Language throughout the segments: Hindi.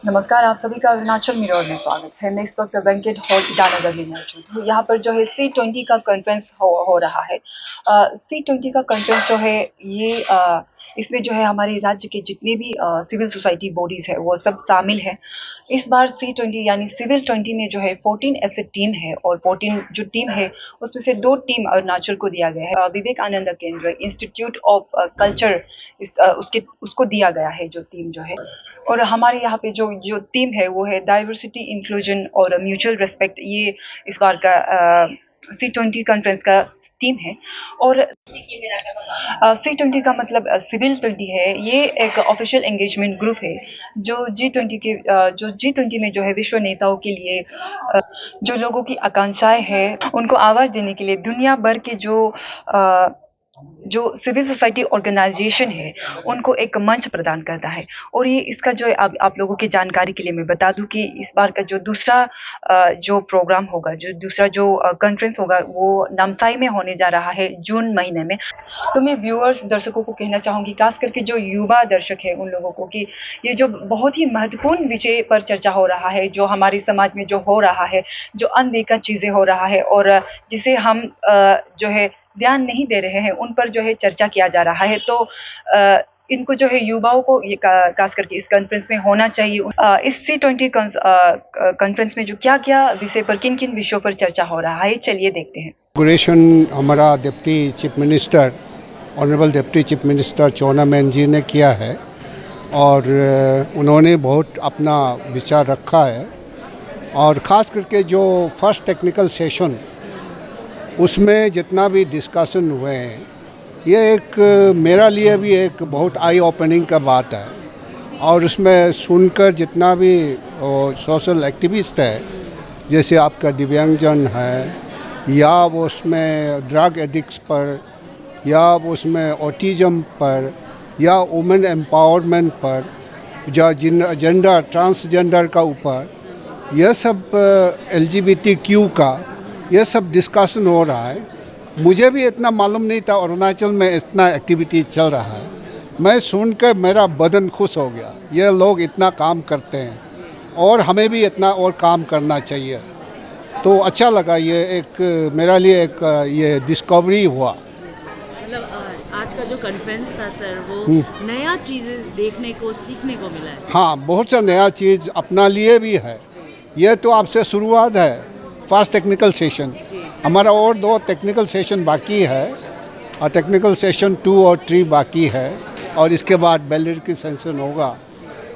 नमस्कार, आप सभी का अरुणाचल मिरर में स्वागत है। मैं इस वक्त वेंकट हॉल ईटानगर में मौजूद हूँ। यहाँ पर जो है C20 का कॉन्फ्रेंस हो रहा है। C20 का कॉन्फ्रेंस जो है ये इसमें जो है हमारे राज्य के जितने भी सिविल सोसाइटी बॉडीज है वो सब शामिल है। इस बार C20 यानी सिविल 20 में जो है 14 ऐसे टीम है और 14 जो टीम है उसमें से 2 टीम अरुणाचल को दिया गया है। विवेकानंद केंद्र इंस्टीट्यूट ऑफ कल्चर उसको दिया गया है जो टीम जो है। और हमारे यहाँ पे जो जो टीम है वो है डाइवर्सिटी इंक्लूजन और म्यूचुअल रिस्पेक्ट। ये इस बार का C20 कॉन्फ्रेंस का टीम है। और C20 का मतलब सिविल 20 है। ये एक ऑफिशियल एंगेजमेंट ग्रुप है जो G20 में जो है विश्व नेताओं के लिए जो लोगों की आकांक्षाएं हैं उनको आवाज देने के लिए दुनिया भर के जो सिविल सोसाइटी ऑर्गेनाइजेशन है उनको एक मंच प्रदान करता है। और ये इसका जो है आप लोगों की जानकारी के लिए मैं बता दूं कि इस बार का जो दूसरा जो प्रोग्राम होगा, जो दूसरा जो कॉन्फ्रेंस होगा वो नामसाई में होने जा रहा है जून महीने में। तो मैं व्यूअर्स दर्शकों को कहना चाहूँगी, खास करके जो युवा दर्शक है उन लोगों को, कि ये जो बहुत ही महत्वपूर्ण विषय पर चर्चा हो रहा है, जो हमारे समाज में जो हो रहा है, जो अनदेखा चीज़ें हो रहा है और जिसे हम जो है ध्यान नहीं दे रहे हैं, उन पर जो है चर्चा किया जा रहा है। तो इनको जो है युवाओं को ये खास करके इस कॉन्फ्रेंस में होना चाहिए। इस C20 कॉन्फ्रेंस में जो क्या-क्या विषय पर, किन-किन विषयों पर चर्चा हो रहा है, चलिए देखते हैं। इनॉग्रेशन हमारा deputy chief minister, honourable deputy chief minister Chowna Mein ji ने किया है और उन्होंने बहुत अपना विचार रखा है। और ख़ास करके जो फर्स्ट टेक्निकल सेशन उसमें जितना भी डिस्कशन हुए हैं, ये एक मेरा लिए भी एक बहुत आई ओपनिंग का बात है। और उसमें सुनकर जितना भी सोशल एक्टिविस्ट है, जैसे आपका दिव्यांगजन है, या वो उसमें ड्रग एडिक्ट्स पर, या वो उसमें ऑटिज़म पर, या वुमेन एम्पावरमेंट पर, या जेंडर ट्रांसजेंडर का ऊपर, यह सब LGBTQ का यह सब डिस्कशन हो रहा है। मुझे भी इतना मालूम नहीं था अरुणाचल में इतना एक्टिविटी चल रहा है। मैं सुनकर मेरा बदन खुश हो गया। ये लोग इतना काम करते हैं और हमें भी इतना और काम करना चाहिए। तो अच्छा लगा, ये एक मेरा लिए एक ये डिस्कवरी हुआ। मतलब आज का जो कॉन्फ्रेंस था सर, वो नया चीज़ें देखने को, सीखने को मिला है। हाँ, बहुत सा नया चीज़ अपना लिए भी है। ये तो आपसे शुरुआत है, फर्स्ट टेक्निकल सेशन। हमारा और 2 टेक्निकल सेशन बाकी है और टेक्निकल सेशन 2 और 3 बाकी है और इसके बाद बैलेट की सेशन होगा।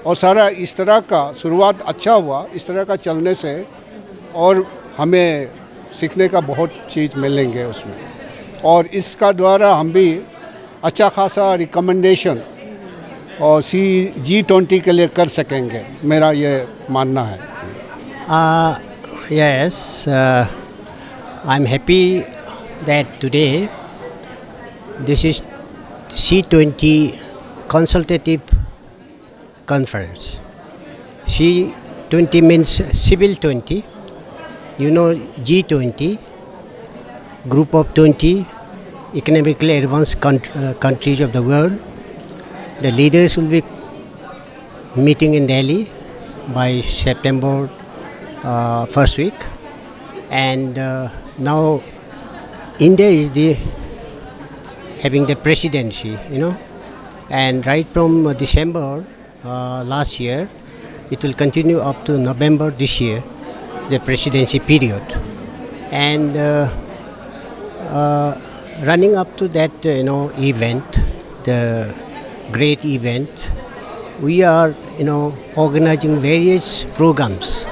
और सारा इस तरह का शुरुआत अच्छा हुआ, इस तरह का चलने से और हमें सीखने का बहुत चीज़ मिलेंगे उसमें। और इसका द्वारा हम भी अच्छा खासा रिकमेंडेशन और G20 के लिए कर सकेंगे, मेरा ये मानना है। Yes, I'm happy that today this is C20 consultative conference. C20 means civil 20. You know, G20, group of 20 economically advanced countries of the world. The leaders will be meeting in Delhi by September first week, and now India is having the presidency, and right from December last year, it will continue up to November this year, the presidency period, and running up to that event, the great event, we are organizing various programs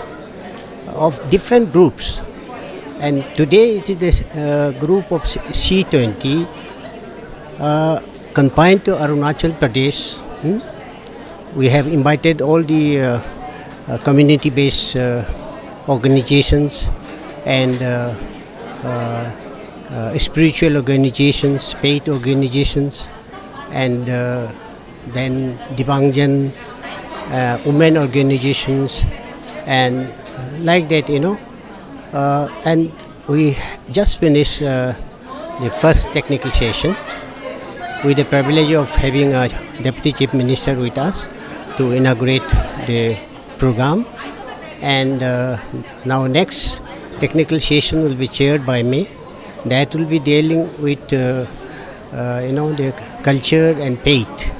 of different groups, and today it is the group of C20 confined to Arunachal Pradesh. We have invited all the community-based organizations and spiritual organizations, faith organizations, and then Divyangjan women organizations, and like that, and we just finished the first technical session with the privilege of having a Deputy Chief Minister with us to inaugurate the program, and now next technical session will be chaired by me. That will be dealing with the culture and faith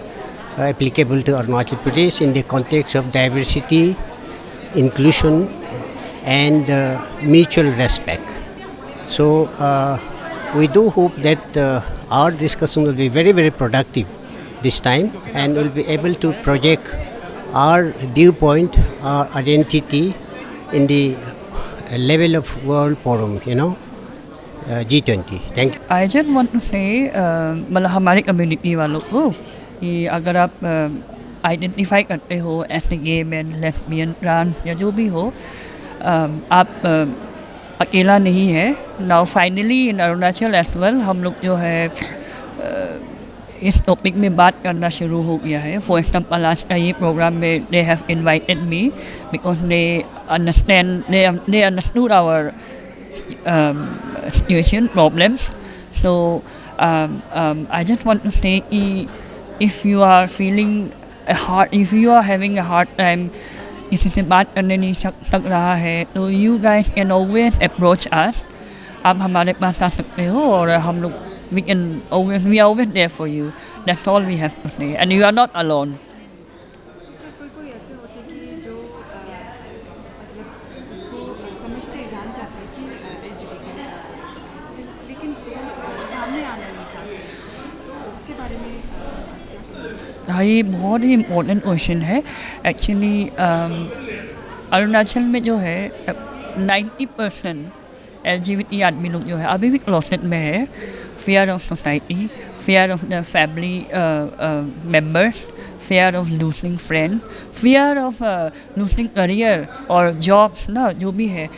applicable to Arunachal Pradesh in the context of diversity, inclusion, and mutual respect. So we do hope that our discussion will be very, very productive this time, and will be able to project our viewpoint, our identity in the level of World Forum, G20. Thank you. I just want to say मतलब हमारे कम्युनिटी वालों को कि अगर आप आइडेंटिफाई करते हो as a gay man, lesbian, trans या जो भी हो, आप अकेला नहीं है. Now finally in Arunachal as well हम लोग जो है इस टॉपिक में बात करना शुरू हो गया है. फॉर एग्जाम्पल आज का ये प्रोग्राम में they have invited me because they understood our situation problems. So I just want to say if you are having a hard time, किसी से बात करने नहीं सक रहा है, तो you guys can always approach us. आप हमारे पास आ सकते हो और हम लोग we are always there for you. That's all we have to say, and you are not alone. कोई ऐसे होते हैं कि जो मतलब उनको समझते जान चाहते हैं कि LGBT लेकिन सामने आना नहीं चाहते, तो उसके बारे में हाँ, ये बहुत ही इम्पोर्टेंट क्वेश्चन है. एक्चुअली अरुणाचल में जो है 90% LGBT आदमी लोग जो है अभी भी क्लोसेट में है. fear of society, fear of the family members, fear of losing friends, fear of losing career or jobs ना जो भी है,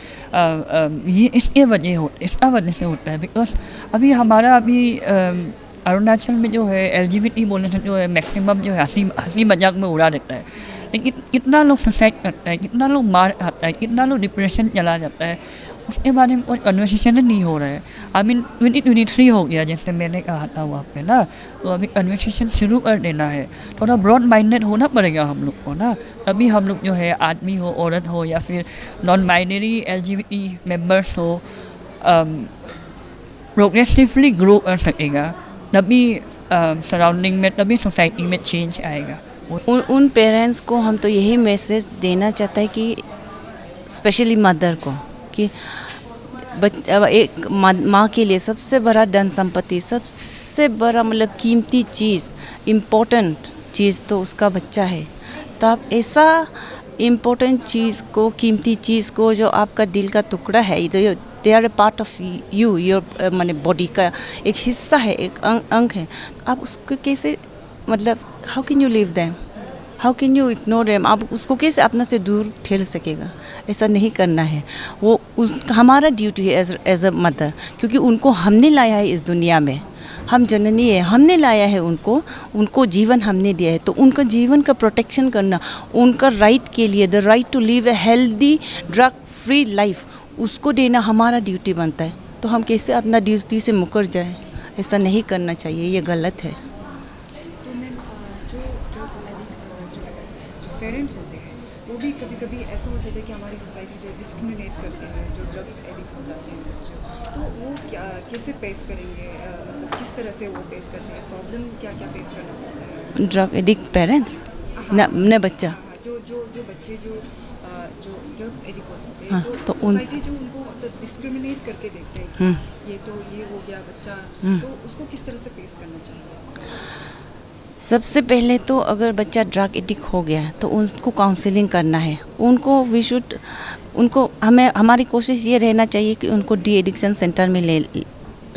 ये इसका वजह से होता है. बिकॉज अभी अरुणाचल में जो है LGBT बोलने से जो है मैक्सिमम जो है हंसी मजाक में उड़ा देता है. लेकिन कितना लोग सुसाइड करता है, कितना लोग मार खाता है, कितना लोग डिप्रेशन चला जाता है, उसके बारे में कोई कन्वर्सेशन नहीं हो रहा है. 2023 हो गया जैसे मैंने कहा था वहाँ पे ना, तो अभी कन्वर्सेशन शुरू कर देना है. थोड़ा ब्रॉड माइंडेड होना पड़ेगा हम लोग को ना, तभी हम लोग जो है आदमी हो, औरत हो या फिर नॉन बाइनरी LGBT मेम्बर्स हो, प्रोग्रेसिवली ग्रो कर सकेगा. तभी सराउंडिंग में, तभी सोसाइटी में चेंज आएगा. उन पेरेंट्स को हम तो यही मैसेज देना चाहते हैं कि स्पेशली मदर को कि एक माँ के लिए सबसे बड़ा धन संपत्ति, सबसे बड़ा मतलब कीमती चीज़, इम्पोर्टेंट चीज़ तो उसका बच्चा है. तो आप ऐसा इम्पोर्टेंट चीज़ को, कीमती चीज़ को, जो आपका दिल का टुकड़ा है, they are a part of you, your माने बॉडी का एक हिस्सा है, एक अंग है. आप उसको कैसे मतलब how can you leave them, how can you ignore them, आप उसको कैसे अपना से दूर ठेल सकेगा. ऐसा नहीं करना है. वो हमारा ड्यूटी है एज अ मदर, क्योंकि उनको हमने लाया है इस दुनिया में. हम जननी है, हमने लाया है उनको जीवन हमने दिया है. तो उनका जीवन का प्रोटेक्शन करना, उनका राइट के लिए, the right to live a healthy drug free life, उसको देना हमारा ड्यूटी बनता है. तो हम कैसे अपना ड्यूटी से मुकर जाए, ऐसा नहीं करना चाहिए, ये गलत है. तो मैम जो पेरेंट होते हैं वो भी कभी कभी ऐसा हो जाता है कि हमारी सोसाइटी जो डिस्क्रिमिनेट करते हैं, जो ड्रग्स एडिक्ट हो जाते हैं बच्चे, तो वो कैसे फेस करेंगे, मतलब किस तरह से वो फेस करते हैं, प्रॉब्लम क्या फेस करना पड़ता है. ड्रग एडिक्ट पेरेंट्स न बच्चा, जो बच्चे जो ड्रग्स एडिक्ट हो जाते हैं, हाँ, तो उन सोसाइटी जो उनको डिस्क्रिमिनेट करके देखते हैं कि ये तो ये हो गया बच्चा, तो उसको किस तरह से फेस करना चाहिए. सबसे पहले तो अगर बच्चा ड्रग एडिक्ट हो गया तो उनको काउंसलिंग करना है. हमारी कोशिश ये रहना चाहिए कि उनको डी एडिक्शन सेंटर में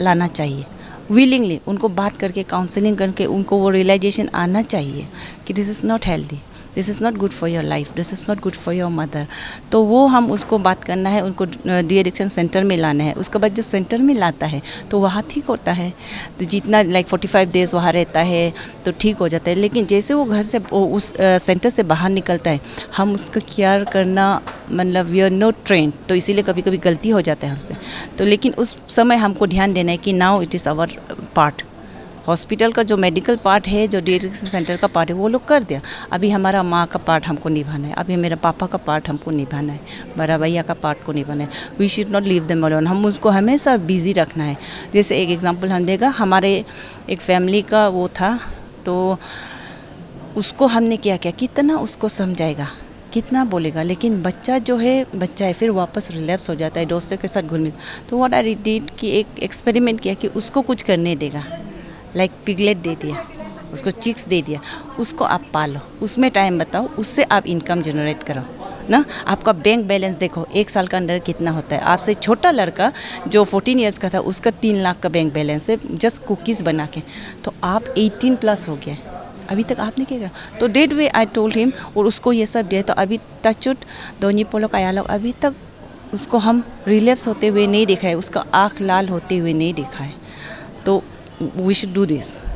लाना चाहिए. विलिंगली उनको बात करके, काउंसलिंग करके उनको वो रियलाइजेशन आना चाहिए कि this is not healthy, this is not good for your life, this is not good for your mother. तो वो हम उसको बात करना है, उनको डी एडिक्शन सेंटर में लाना है. उसके बाद जब सेंटर में लाता है तो वहाँ ठीक होता है. तो जितना 45 डेज़ वहाँ रहता है तो ठीक हो जाता है. लेकिन जैसे वो घर से उस सेंटर से बाहर निकलता है, हम उसका केयर करना मतलब वी आर नॉट ट्रेंड, तो इसीलिए कभी कभी गलती हो जाता है हमसे. तो लेकिन उस समय हमको ध्यान देना है कि now it is our part, hospital का जो मेडिकल पार्ट है, जो डिएडिक्शन सेंटर का पार्ट है, वो लोग कर दिया। अभी हमारा माँ का पार्ट हमको निभाना है, अभी मेरे पापा का पार्ट हमको निभाना है, बड़ा भैया का पार्ट को निभाना है। We should not leave them alone, हम उसको हमेशा बिजी रखना है। जैसे एक एग्जांपल हम देगा, हमारे एक फैमिली का वो था, तो उसको हमने क्या किया, कितना उसको समझाएगा, कितना बोलेगा, लेकिन बच्चा जो है बच्चा है, फिर वापस रिलैप्स हो जाता है दोस्तों के साथ घूमने। तो व्हाट आई डिड कि एक एक्सपेरिमेंट किया कि उसको कुछ करने देगा, लाइक पिगलेट दे दिया, उसको चिक्स दे दिया, उसको आप पालो, उसमें टाइम बताओ, उससे आप इनकम जनरेट करो ना। आपका बैंक बैलेंस देखो 1 साल का अंदर कितना होता है। आपसे छोटा लड़का जो 14 ईयर्स का था, उसका 3 लाख का बैंक बैलेंस है, जस्ट कुकीज़ बना के। तो आप 18 प्लस हो गया, अभी तक आपने क्या किया। तो that way I told him, और उसको ये सब दिया। तो अभी टचउड दोनी पोलो का यालोग अभी तक उसको हम रिलैप्स होते हुए नहीं देखा है, उसका आँख लाल होते हुए नहीं देखा है। तो वी शुड डू दिस।